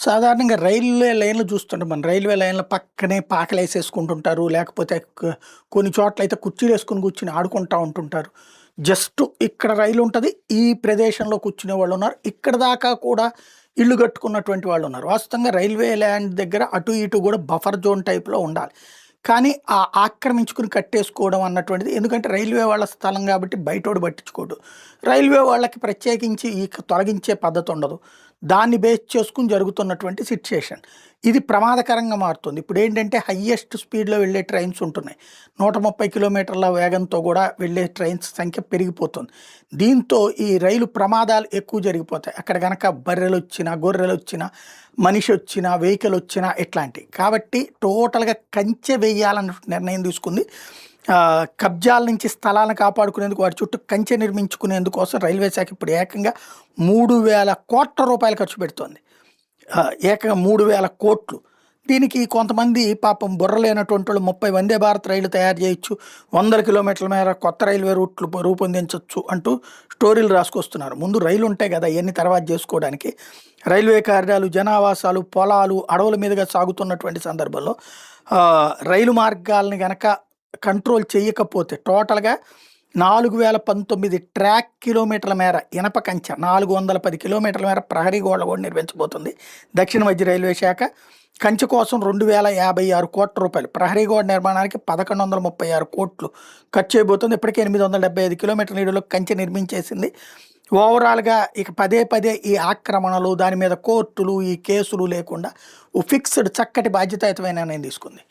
సాధారణంగా రైల్వే లైన్‌లు చూస్తుంటే మనం రైల్వే లైన్‌ల పక్కనే పాకలేసేసుకుంటుంటారు. లేకపోతే కొన్ని చోట్లయితే కుర్చీలేసుకొని కూర్చొని ఆడుకుంటా ఉంటుంటారు. జస్ట్ ఇక్కడ రైలుంటది. ఈ ప్రదేశంలో కూర్చునేవాళ్ళున్నారు. ఇక్కడ దాకా కూడా ఇల్లు కట్టుకున్నటువంటి వాళ్ళున్నారు. వాస్తవంగా రైల్వే ల్యాండ్ దగ్గర అటు ఇటు గూడా బఫర్ జోన్ టైప్‌లో ఉండాలి. కానీ ఆక్రమించుకొని కట్టేసుకోవడం అన్నటువంటిది ఎందుకంటే రైల్వే వాళ్ళ స్థలం గాబట్టి బయటోడు పట్టించుకోడు. రైల్వే వాళ్ళకి ప్రత్యేకించి తొలగించే పద్ధతుండదు. దాన్ని బేస్ చేసుకొని జరుగుతున్నటువంటి సిట్యుయేషన్. ఇది ప్రమాదకరంగా మారుతుంది. ఇప్పుడేంటంటే హైయెస్ట్ స్పీడ్‌లో వెళ్ళే ట్రైన్స్ ఉంటున్నాయి. 130 కిలోమీటర్ల వేగంతో గూడా వెళ్ళే ట్రైన్స్ సంఖ్య పెరిగిపోతుంది. దీంతో ఈ రైలు ప్రమాదాలు ఎక్కువ జరిగిపోతాయి. అక్కడ గనక బర్రెలొచ్చినా, గొర్రెలొచ్చినా, మనిషొచ్చినా, వెహికలొచ్చినా ఇట్లాంటియి. కాబట్టి టోటల్‌గా కంచె వేయాలన్న నిర్ణయం తీసుకుంది. కబ్జాల నుంచి స్థలాలను కాపాడుకునేందుకు వాటి చుట్టూ కంచె నిర్మించుకునేందుకోసం రైల్వే శాఖ ఇప్పుడు ఏకంగా రూ. 3,000 కోట్ల ఖర్చు పెడుతోంది. ఏకంగా 3,000 కోట్లు. దీనికి కొంతమంది పాపం బుర్ర లేనటువంటోళ్ళు 30 వందే భారత్ రైళ్లు తయారు చేయొచ్చు, 100 కిలోమీటర్ల మేర కొత్త రైల్వే రూట్లు రూపొందించొచ్చు అంటూ స్టోరీలు రాసుకొస్తున్నారు. ముందు రైలు ఉంటాయి కదా! ఇయన్నీ తర్వాత చేసుకోవడానికి. రైల్వే కార్యాలు, జనావాసాలు, పొలాలు, అడవుల మీదుగా సాగుతున్నటువంటి సందర్భంలో రైలు మార్గాల్ని గనక కంట్రోల్ చేయకపోతే టోటల్‌గా 4019 ట్రాక్ కిలోమీటర్ల మేర ఇనప కంచె, 410 కిలోమీటర్ల మేర ప్రహరీ గోడలు కూడా నిర్మించబోతుంది దక్షిణ మధ్య రైల్వే శాఖ. కంచె కోసం రూ. 2,056 కోట్ల, ప్రహరీ గోడ నిర్మాణానికి 1,136 కోట్లు ఖర్చు అయిపోతుంది. ఇప్పటికే 875 కిలోమీటర్ల నీడులో కంచె నిర్మించేసింది. ఓవరాల్‌గా ఇక పదే పదే ఈ ఆక్రమణలు, దాని మీద కోర్టులు, ఈ కేసులు లేకుండా ఓ ఫిక్స్‌డ్ చక్కటి బాధ్యతాయుతమైన నిర్ణయం తీసుకుంది.